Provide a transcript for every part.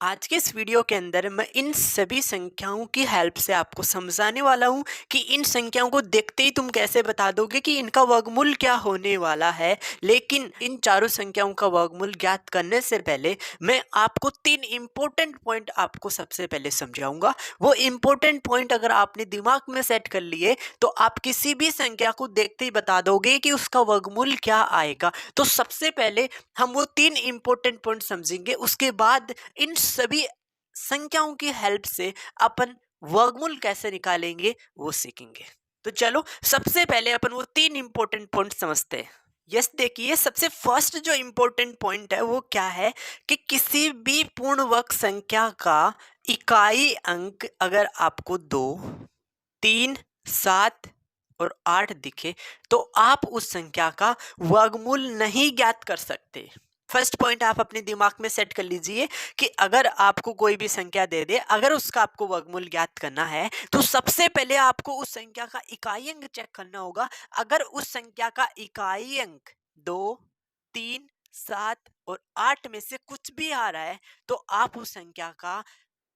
आज के इस वीडियो के अंदर मैं इन सभी संख्याओं की हेल्प से आपको समझाने वाला हूँ कि इन संख्याओं को देखते ही तुम कैसे बता दोगे कि इनका वर्गमूल क्या होने वाला है। लेकिन इन चारों संख्याओं का वर्गमूल ज्ञात करने से पहले मैं आपको तीन इम्पोर्टेंट पॉइंट आपको सबसे पहले समझाऊंगा। वो इम्पोर्टेंट पॉइंट अगर आपने दिमाग में सेट कर लिए तो आप किसी भी संख्या को देखते ही बता दोगे कि उसका वर्गमूल क्या आएगा। तो सबसे पहले हम वो तीन इम्पोर्टेंट पॉइंट समझेंगे, उसके बाद इन सभी संख्याओं की हेल्प से अपन वर्गमूल कैसे निकालेंगे वो सीखेंगे। तो चलो सबसे पहले अपन वो तीन इंपॉर्टेंट पॉइंट समझते हैं। यस, देखिए सबसे फर्स्ट जो इंपॉर्टेंट पॉइंट है वो क्या है कि किसी भी पूर्ण वर्ग संख्या का इकाई अंक अगर आपको 2, 3, 7 और 8 दिखे तो आप उस संख्या का वर्गमूल नहीं ज्ञात कर सकते। फर्स्ट पॉइंट आप अपने दिमाग में सेट कर लीजिए कि अगर आपको कोई भी संख्या दे दे, अगर उसका आपको वर्गमूल ज्ञात करना है तो सबसे पहले आपको उस संख्या का इकाई अंक चेक करना होगा। अगर उस संख्या का इकाई अंक 2, 3, 7 और 8 में से कुछ भी आ रहा है तो आप उस संख्या का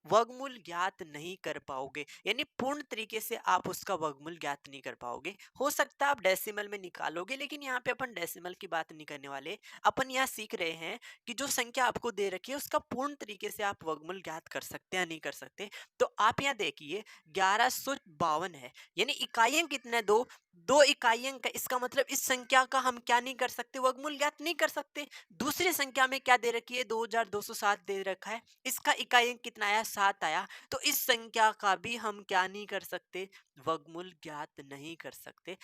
वर्गमूल ज्ञात नहीं कर पाओगे, यानी पूर्ण तरीके से आप उसका वर्गमूल ज्ञात नहीं कर पाओगे। हो सकता है आप डेसिमल में निकालोगे, लेकिन यहाँ पे अपन डेसिमल की बात नहीं करने वाले। अपन यहाँ सीख रहे हैं कि जो संख्या आपको दे रखी है उसका पूर्ण तरीके से आप वर्गमूल ज्ञात कर सकते हैं या नहीं कर सकते। तो आप यहाँ देखिए 1152 है, यानी इकाई अंक कितना है? दो। दो इकाई अंक है, इसका मतलब इस संख्या का हम क्या नहीं कर सकते? वर्गमूल ज्ञात नहीं कर सकते। दूसरी संख्या में क्या दे रखी है? 2207 दे रखा है, इसका इकाई अंक कितना आया? 7 आया। तो इस संख्या का भी हम क्या नहीं कर सकते? वर्गमूल ज्ञात नहीं कर सकते।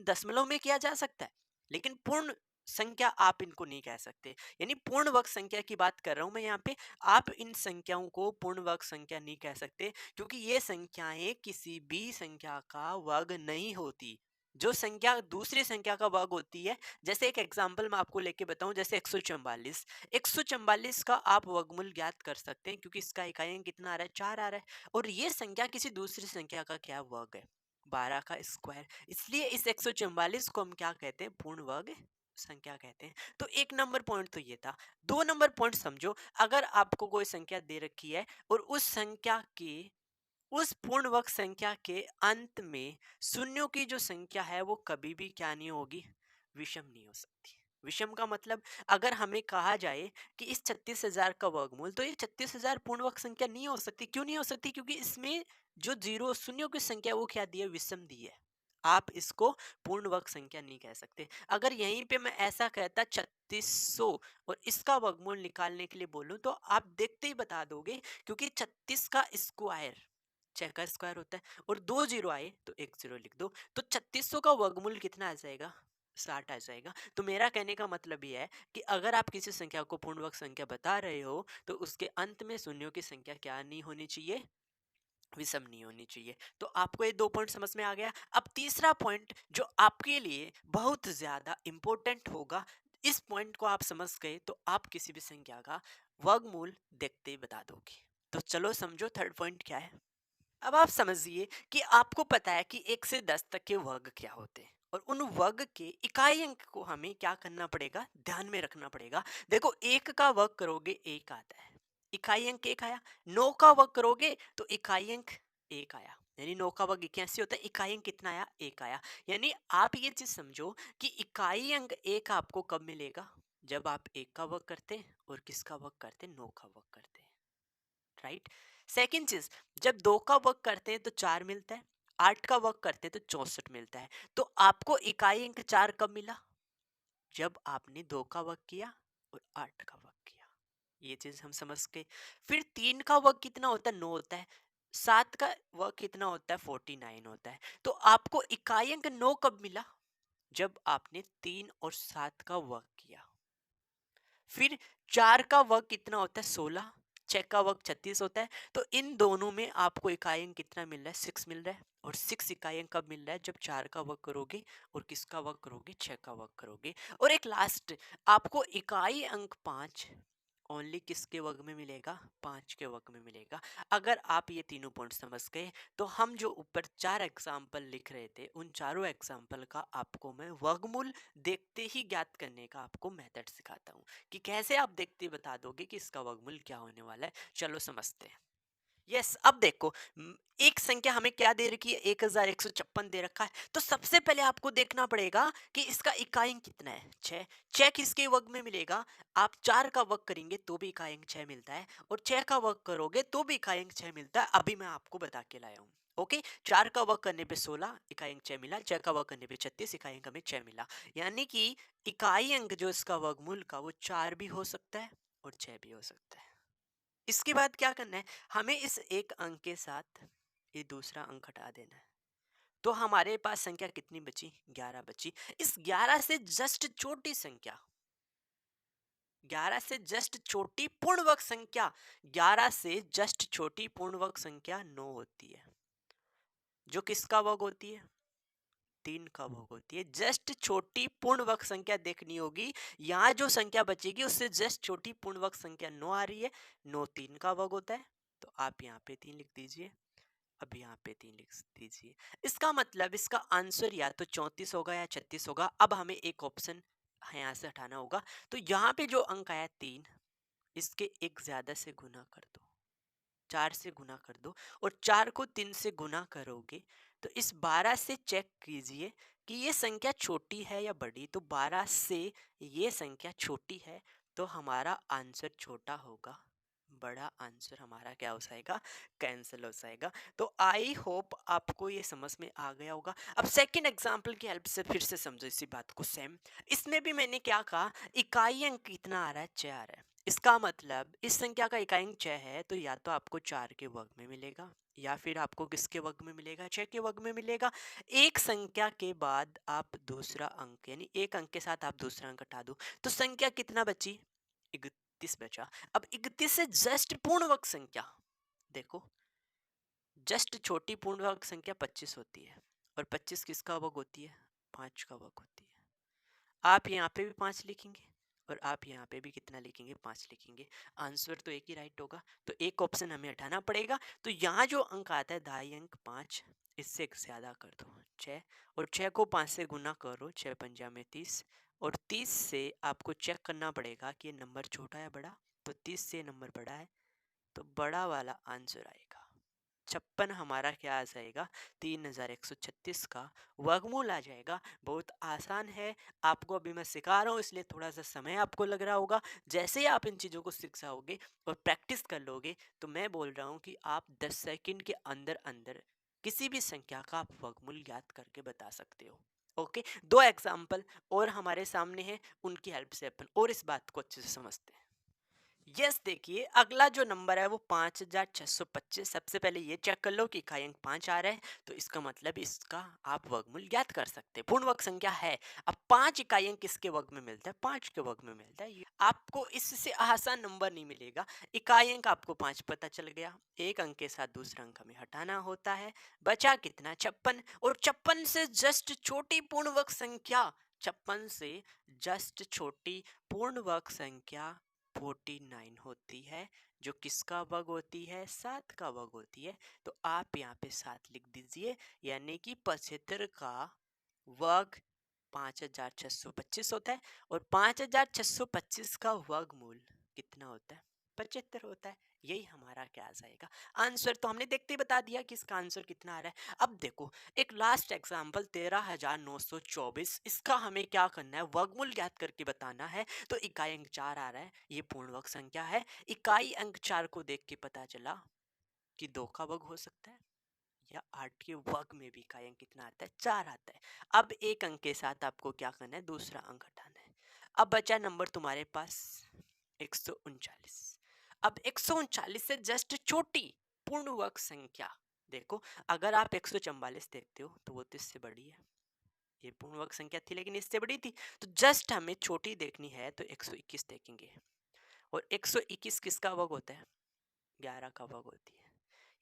दशमलव में किया जा सकता है, लेकिन पूर्ण संख्या आप इनको नहीं कह सकते। यानी पूर्ण वर्ग संख्या की बात कर रहा हूं मैं यहाँ पे। आप इन संख्याओं को पूर्ण वर्ग संख्या नहीं कह सकते, क्योंकि ये संख्याएं किसी भी संख्या का वर्ग नहीं होती। जो संख्या दूसरी संख्या का वर्ग होती है, जैसे एक एग्जांपल मैं आपको लेके बताऊं, जैसे 144। 144 का आप वर्गमूल ज्ञात कर सकते हैं, क्योंकि इसका इकाई अंक कितना आ रहा है? 4 आ रहा है। और ये संख्या किसी दूसरी संख्या का क्या वर्ग है? 12 का स्क्वायर। इसलिए इस 144 को हम क्या कहते हैं? पूर्ण वर्ग संख्या कहते हैं। तो एक नंबर पॉइंट तो ये था। दो नंबर पॉइंट समझो, अगर आपको कोई संख्या दे रखी है और उस संख्या के उस पूर्ण वर्ग संख्या के अंत में शून्यों की जो संख्या है वो कभी भी क्या नहीं होगी? विषम नहीं हो सकती। विषम का मतलब, अगर हमें कहा जाए कि इस 36,000 का वर्गमूल, तो ये 36,000 पूर्ण वर्ग संख्या नहीं हो सकती। क्यों नहीं हो सकती? क्योंकि इसमें जो जीरो शून्यों की संख्या वो क्या दी है? विषम दी है। आप इसको पूर्ण वर्ग संख्या नहीं कह सकते। अगर यहीं पे मैं ऐसा कहता 3600 और इसका वर्गमूल निकालने के लिए बोलूं तो आप देखते ही बता दोगे, क्योंकि 36 का स्क्वायर 6 का स्क्वायर होता है और दो जीरो आए तो एक जीरो लिख दो। तो 3600 का वर्गमूल कितना आ जाएगा? 60 आ जाएगा। तो मेरा कहने का मतलब ये है कि अगर आप किसी संख्या को पूर्ण वर्ग संख्या बता रहे हो तो उसके अंत में शून्यों की संख्या क्या नहीं होनी चाहिए? विषम नहीं होनी चाहिए। तो आपको ये दो पॉइंट समझ में आ गया। अब तीसरा पॉइंट जो आपके लिए बहुत ज्यादा इंपॉर्टेंट होगा, इस पॉइंट को आप समझ गए तो आप किसी भी संख्या का वर्गमूल देखते ही बता दोगे। तो चलो समझो थर्ड पॉइंट क्या है। अब आप समझिए कि आपको पता है कि 1 से 10 तक के वर्ग क्या होते हैं, और उन वर्ग के इकाई अंक को हमें क्या करना पड़ेगा? ध्यान में रखना पड़ेगा। देखो, 1 का वर्ग करोगे 1 आता है, इकाई अंक 1 आया। 9 का वर्ग करोगे तो इकाई अंक 1 आया, यानी 9 का वर्ग 81 होता है, इकाई अंक कितना आया? 1 आया। यानी आप ये चीज समझो कि इकाई अंक 1 आपको कब मिलेगा? जब आप 1 का वर्ग करते हैं और किसका वर्ग करते हैं? 9 का वर्ग करते हैं। राइट। सेकेंड चीज, जब 2 का वर्ग करते हैं तो 4 मिलता है, 8 का वर्ग करते हैं तो 64 मिलता है। तो आपको इकाई अंक 4 कब मिला? जब आपने 2 का वर्ग किया और 8 का वर्ग किया। ये चीज हम समझ गए। फिर 3 का वर्ग कितना होता है? 9 होता है। 7 का वर्ग कितना होता है? 49 होता है। तो आपको इकाई अंक 9 कब मिला? जब आपने 3 और 7 का वर्ग किया। फिर 4 का वर्ग कितना होता है? 16। 6 का वर्ग 36 होता है। तो इन दोनों में आपको इकाई अंक कितना मिल रहा है? 6 मिल रहा है। और 6 इकाई अंक कब मिल रहा है? जब 4 का वर्ग करोगे और किसका वर्ग करोगे? 6 का वर्ग करोगे। और एक लास्ट, आपको इकाई अंक 5 ओनली किसके वर्ग में मिलेगा? 5 के वर्ग में मिलेगा। अगर आप ये तीनों पॉइंट समझ गए तो हम जो ऊपर 4 एग्जाम्पल लिख रहे थे उन चारों एग्जाम्पल का आपको मैं वर्गमूल देखते ही ज्ञात करने का आपको मेथड सिखाता हूँ कि कैसे आप देखते ही बता दोगे कि इसका वर्गमूल क्या होने वाला है। चलो समझते हैं। यस, अब देखो, एक संख्या हमें क्या दे रखी है? 1156 दे रखा है। तो सबसे पहले आपको देखना पड़ेगा कि इसका इकाई अंक कितना है? 6। 6 किसके वर्ग में मिलेगा? आप 4 का वर्ग करेंगे तो भी इकाई अंक 6 मिलता है, और 6 का वर्ग करोगे तो भी इकाई अंक 6 मिलता है। अभी मैं आपको बता के लाया हूँ। ओके, 4 का वर्ग करने पे 16, इकाई अंक 6 मिला। 6 का वर्ग करने पे 36, इकाई अंक हमें 6 मिला। यानी कि इकाई अंक जो इसका वर्गमूल का वो 4 भी हो सकता है और 6 भी हो सकता है। इसके बाद क्या करना है? हमें इस एक अंक के साथ ये दूसरा अंक हटा देना है। तो हमारे पास संख्या कितनी बची? 11 बची। इस 11 से जस्ट छोटी संख्या, 11 से जस्ट छोटी पूर्णवर्ग संख्या, 11 से जस्ट छोटी पूर्णवर्ग संख्या 9 होती है, जो किसका वर्ग होती है? 3 का वर्ग होती है। जस्ट छोटी पूर्णवर्ग संख्या देखनी होगी। यहाँ जो संख्या बचेगी उससे जस्ट छोटी पूर्णवर्ग संख्या 9 आ रही है। 9 3 का वर्ग होता है, तो आप यहाँ पे 3 लिख दीजिए। अब यहाँ पे 3 लिख दीजिए। इसका मतलब इसका आंसर या तो 34 होगा या 36 होगा। अब हमें एक ऑप्शन यहाँ से हटाना होगा। तो यहाँ पे जो अंक आया 3, इसके एक ज्यादा से गुना कर दो, 4 से गुना कर दो, और 4 को 3 से गुना करोगे तो इस 12 से चेक कीजिए कि ये संख्या छोटी है या बड़ी। तो 12 से ये संख्या छोटी है तो हमारा आंसर छोटा होगा, बड़ा आंसर हमारा क्या हो जाएगा? कैंसिल हो जाएगा। तो आई होप आपको ये समझ में आ गया होगा। अब सेकंड एग्जांपल की हेल्प से फिर से समझो इसी बात को। सेम इसमें भी मैंने क्या कहा? इकाई अंक कितना आ रहा है? 6 आ रहा है। इसका मतलब इस संख्या का इकाई अंक 6 है, तो या तो आपको 4 के वर्ग में मिलेगा या फिर आपको किसके वर्ग में मिलेगा? 6 के वर्ग में मिलेगा। एक संख्या के बाद आप दूसरा अंक, यानी एक अंक के साथ आप दूसरा अंक हटा दो, तो संख्या कितना बची? 31 बचा। अब 31 से जस्ट पूर्णवर्ग संख्या देखो, जस्ट छोटी पूर्णवर्ग संख्या 25 होती है, और 25 किसका वर्ग होती है? 5 का वर्ग होती है। आप यहाँ पे भी 5 लिखेंगे और आप यहाँ पे भी कितना लिखेंगे? 5 लिखेंगे। आंसर तो एक ही राइट होगा, तो एक ऑप्शन हमें हटाना पड़ेगा। तो यहाँ जो अंक आता है दाई अंक 5, इससे एक ज्यादा कर दो 6, और 6 को 5 से गुना करो, 6 पंजा में 30, और 30 से आपको चेक करना पड़ेगा कि ये नंबर छोटा है बड़ा। तो 30 से नंबर बड़ा है, तो बड़ा वाला आंसर आएगा 56। हमारा क्या आ जाएगा? 3136 का वर्गमूल आ जाएगा। बहुत आसान है, आपको अभी मैं सिखा रहा हूँ इसलिए थोड़ा सा समय आपको लग रहा होगा। जैसे ही आप इन चीज़ों को सीख जाओगे और प्रैक्टिस कर लोगे तो मैं बोल रहा हूँ कि आप 10 सेकंड के अंदर अंदर किसी भी संख्या का आप वर्गमूल ज्ञात करके बता सकते हो। ओके, दो एग्जाम्पल और हमारे सामने हैं, उनकी हेल्प से अपन और इस बात को अच्छे से समझते हैं। यस, देखिए अगला जो नंबर है वो 5625। सबसे पहले ये चेक कर लो कि इकाई अंक 5 आ रहा है, तो इसका मतलब इसका आप वर्गमूल ज्ञात कर सकते हैं। पूर्ण वर्ग संख्या है। अब 5 इकाई अंक किसके वर्ग में मिलता है? 5 के वर्ग में मिलता है। आपको इससे आसान नंबर नहीं मिलेगा। इकाई अंक आपको 5 पता चल गया, एक अंक के साथ दूसरा अंक हमें हटाना होता है। बचा कितना? 56। और 56 से जस्ट छोटी पूर्ण वर्ग संख्या, 56 से जस्ट छोटी पूर्ण वर्ग संख्या 49 होती है, जो किसका वर्ग होती है? 7 का वर्ग होती है। तो आप यहाँ पे 7 लिख दीजिए, यानी कि 75 का वर्ग 5625 होता है, और 5625 का वर्गमूल कितना होता है? 75 होता है। यही हमारा क्या आ जाएगा? आंसर। तो हमने देखते ही बता दिया कि इसका आंसर कितना आ रहा है। अब देखो एक लास्ट एग्जांपल 13924। इसका हमें क्या करना है? वर्गमूल ज्ञात करके बताना है। तो इकाई अंक 4 आ रहा है, ये पूर्णवर्ग संख्या है। इकाई अंक 4 को देख के पता चला कि 2 का वर्ग हो सकता है, या 8 के वर्ग में भी इकाई अंक कितना आता है? 4 आता है। अब एक अंक के साथ आपको क्या करना है? दूसरा अंक हटाना है। अब बचा नंबर तुम्हारे पास 139। अब 139 से जस्ट छोटी पूर्ण वर्ग संख्या देखो, अगर आप 144 देखते हो तो वो तो इससे बड़ी है। ये पूर्ण वर्ग संख्या थी लेकिन इससे बड़ी थी, तो जस्ट हमें छोटी देखनी है तो 121 देखेंगे। और 121 किसका वर्ग होता है? 11 का वर्ग होती है।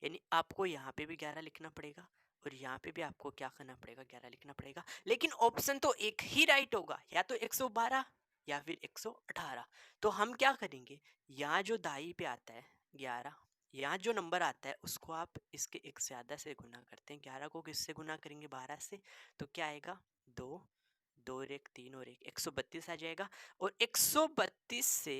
यानी आपको यहाँ पे भी 11 लिखना पड़ेगा और यहाँ पे भी आपको क्या करना पड़ेगा? 11 लिखना पड़ेगा। लेकिन ऑप्शन तो एक ही राइट होगा, या तो 112 या फिर 118। तो हम क्या करेंगे, यहाँ जो दाई पे आता है 11, यहाँ जो नंबर आता है उसको आप इसके एक ज़्यादा से गुना करते हैं। 11 को किससे गुना करेंगे, 12 से, तो क्या आएगा, 2, 2 और 1 3 और 1 132 आ जाएगा। और 132 से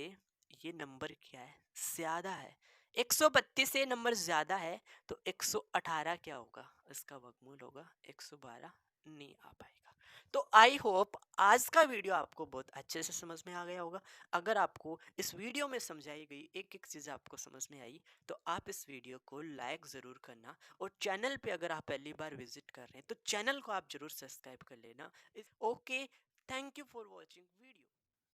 ये नंबर क्या है, ज़्यादा है। 132 से नंबर ज़्यादा है तो 118 क्या होगा, इसका वर्गमूल होगा 112, नहीं आ पाएगा। तो आई होप आज का वीडियो आपको बहुत अच्छे से समझ में आ गया होगा। अगर आपको इस वीडियो में समझाई गई एक एक चीज़ आपको समझ में आई तो आप इस वीडियो को लाइक ज़रूर करना, और चैनल पे अगर आप पहली बार विजिट कर रहे हैं तो चैनल को आप ज़रूर सब्सक्राइब कर लेना। Okay, thank you for watching.